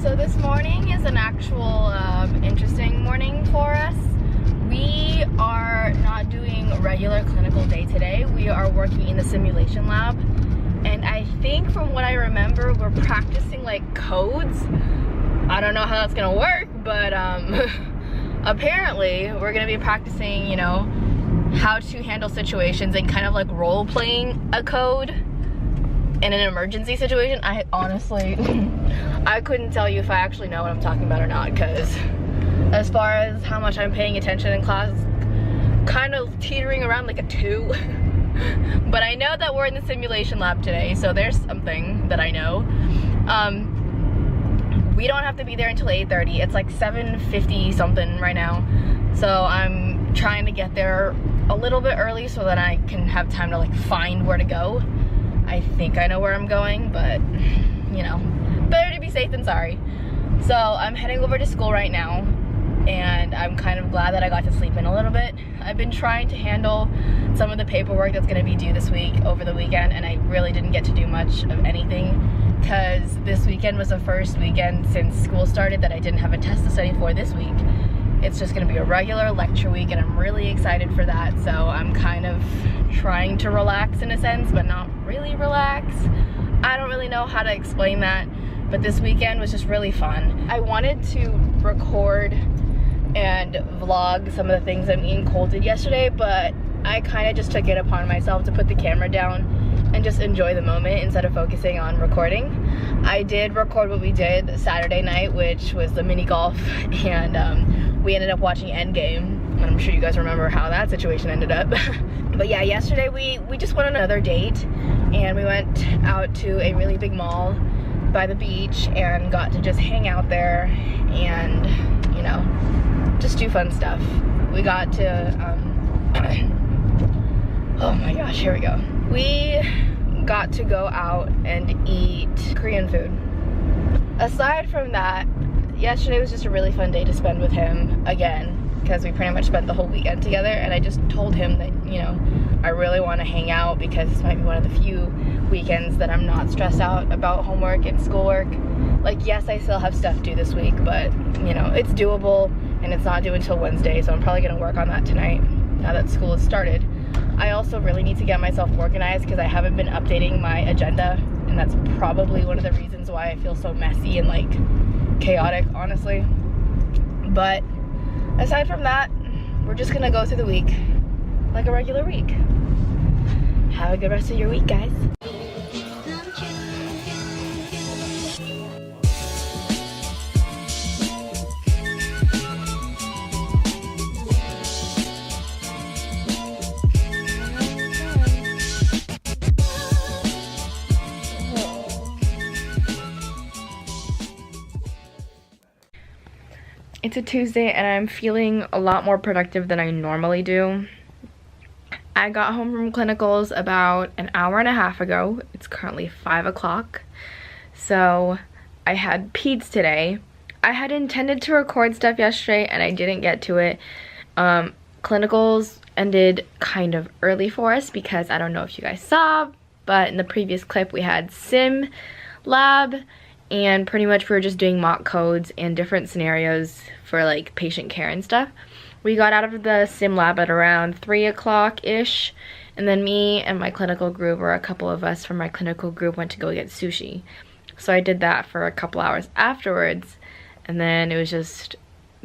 So this morning is an actual interesting morning for us. We are not doing a regular clinical day today. We are working in the simulation lab. And I think from what I remember, we're practicing like codes. I don't know how that's gonna work, but apparently we're gonna be practicing, you know, how to handle situations and kind of like role playing a code in an emergency situation. I honestly, I couldn't tell you if I actually know what I'm talking about or not, because as far as how much I'm paying attention in class, kind of teetering around like a 2. But I know that we're in the simulation lab today, so there's something that I know. We don't have to be there until 8:30. It's like 7:50 something right now. So I'm trying to get there a little bit early so that I can have time to like find where to go. I think I know where I'm going, but you know, better to be safe than sorry. So I'm heading over to school right now, and I'm kind of glad that I got to sleep in a little bit. I've been trying to handle some of the paperwork that's gonna be due this week over the weekend, and I really didn't get to do much of anything because this weekend was the first weekend since school started that I didn't have a test to study for this week. It's just gonna be a regular lecture week, and I'm really excited for that. So I'm kind of trying to relax in a sense, but not really relax. I don't really know how to explain that, but this weekend was just really fun. I wanted to record and vlog some of the things that me and Cole did yesterday, but I kind of just took it upon myself to put the camera down and just enjoy the moment instead of focusing on recording. I did record what we did Saturday night, which was the mini golf, and we ended up watching Endgame, and I'm sure you guys remember how that situation ended up. But yeah, yesterday we just went on another date, and we went out to a really big mall by the beach and got to just hang out there and, you know, just do fun stuff. We got to, oh my gosh, here we go. We got to go out and eat Korean food. Aside from that, yesterday was just a really fun day to spend with him again, because we pretty much spent the whole weekend together, and I just told him that, you know, I really want to hang out because this might be one of the few weekends that I'm not stressed out about homework and schoolwork. Like, yes, I still have stuff due this week, but, you know, it's doable, and it's not due until Wednesday, so I'm probably going to work on that tonight now that school has started. I also really need to get myself organized because I haven't been updating my agenda, and that's probably one of the reasons why I feel so messy and, like, chaotic, honestly. But aside from that, we're just gonna go through the week like a regular week. Have a good rest of your week, guys. It's a Tuesday, and I'm feeling a lot more productive than I normally do. I got home from clinicals about an hour and a half ago. It's currently 5 o'clock. So I had peds today. I had intended to record stuff yesterday, and I didn't get to it. Clinicals ended kind of early for us because I don't know if you guys saw, but in the previous clip we had sim lab, and pretty much we were just doing mock codes and different scenarios for like patient care and stuff. We got out of the sim lab at around 3 o'clock-ish, and then me and my clinical group, or a couple of us from my clinical group, went to go get sushi. So I did that for a couple hours afterwards, and then it was just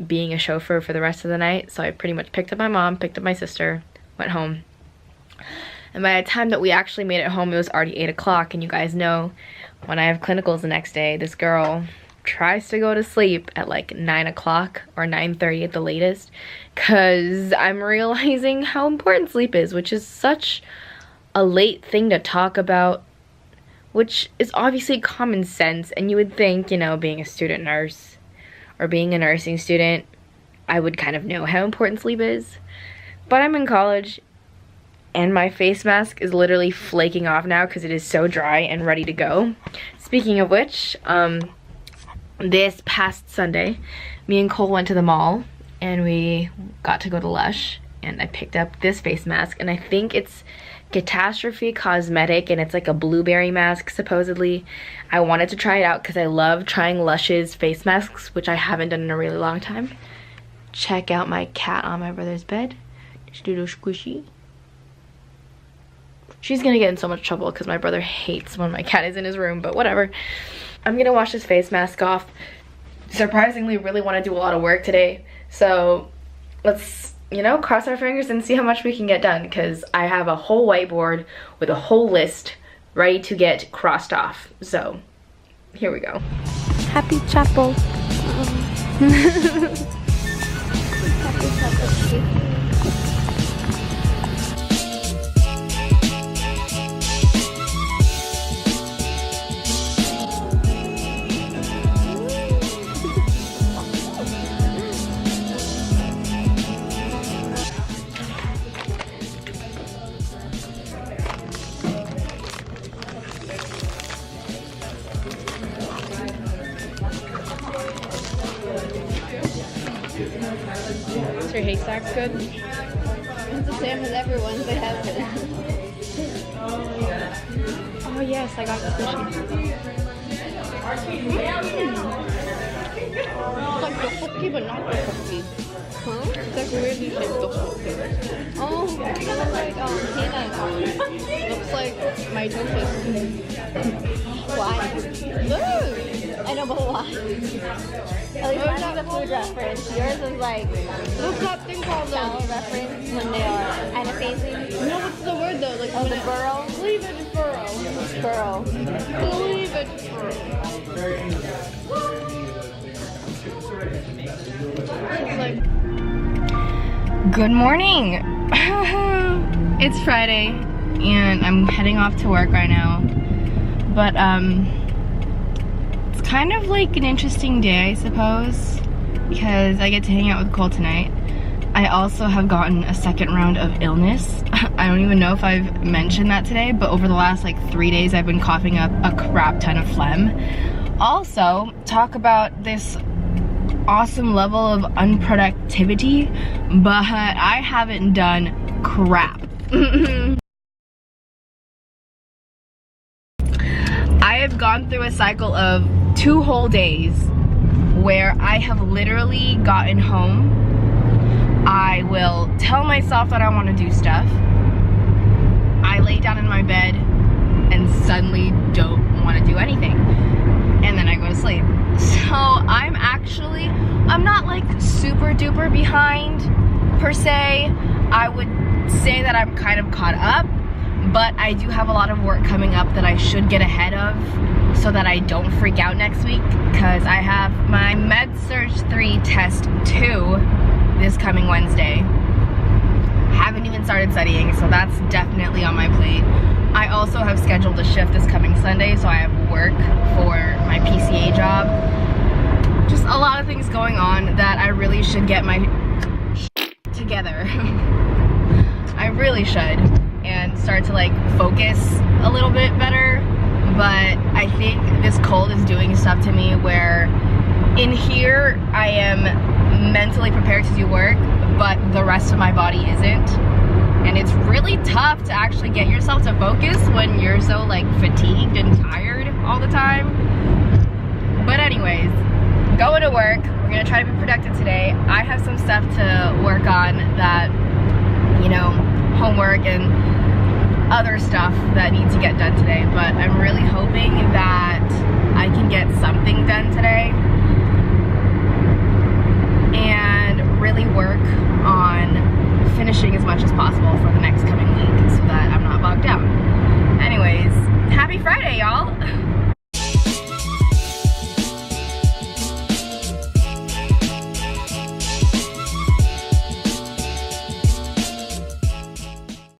being a chauffeur for the rest of the night. So I pretty much picked up my mom, picked up my sister, went home. And by the time that we actually made it home, it was already 8 o'clock, and you guys know when I have clinicals the next day, this girl tries to go to sleep at like 9 o'clock or 9:30 at the latest, because I'm realizing how important sleep is, which is such a late thing to talk about, which is obviously common sense, and you would think, you know, being a student nurse or being a nursing student, I would kind of know how important sleep is. But I'm in college, and my face mask is literally flaking off now because it is so dry and ready to go. Speaking of which, this past Sunday, me and Cole went to the mall, and we got to go to Lush, and I picked up this face mask, and I think it's Catastrophe Cosmetic, and it's like a blueberry mask supposedly. I wanted to try it out because I love trying Lush's face masks, which I haven't done in a really long time. Check out my cat on my brother's bed. Just do squishy. She's gonna get in so much trouble because my brother hates when my cat is in his room, but whatever. I'm gonna wash this face mask off. Surprisingly, really want to do a lot of work today, so let's, you know, cross our fingers and see how much we can get done, because I have a whole whiteboard with a whole list ready to get crossed off. So here we go. Happy chapel. Happy chapel. Is your haystacks good? It's the same as everyone's. They have it. Oh yes, I got the sushi. It's like tteokbokki, but not tteokbokki. Huh? It's like weirdly shaped tteokbokki. Oh, it looks like peanut. Looks like mitosis. Why? Look! I know, but why? At least mine's a food reference. Yours is like, what's that thing called? Salad reference when they are anaphasing. No, what's the word though? Like, oh, the burrow? Cleavage burrow. Burrow. Cleavage burrow. Good morning. It's Friday and I'm heading off to work right now. But it's kind of like an interesting day, I suppose, because I get to hang out with Cole tonight. I also have gotten a second round of illness. I don't even know if I've mentioned that today, but over the last like 3 days I've been coughing up a crap ton of phlegm. Also, talk about this awesome level of unproductivity, but I haven't done crap. I have gone through a cycle of 2 whole days where I have literally gotten home. I will tell myself that I want to do stuff. I lay down in my bed and suddenly don't want to do anything. And then I go to sleep. So I'm not like super duper behind per se. I would say that I'm kind of caught up, but I do have a lot of work coming up that I should get ahead of so that I don't freak out next week, because I have my Med-Surg 3 test 2 this coming Wednesday. Haven't even started studying, so that's definitely on my plate. I also have scheduled a shift this coming Sunday, so I have work for my PCA job. Just a lot of things going on that I really should get my together. I really should, and start to like focus a little bit better. But I think this cold is doing stuff to me where in here I am mentally prepared to do work, but the rest of my body isn't. And it's really tough to actually get yourself to focus when you're so like fatigued and tired all the time. But anyways, going to work. We're gonna try to be productive today. I have some stuff to work on that, you know, homework and other stuff that needs to get done today, but I'm really hoping that I can get something done today and really work on finishing as much as possible for the next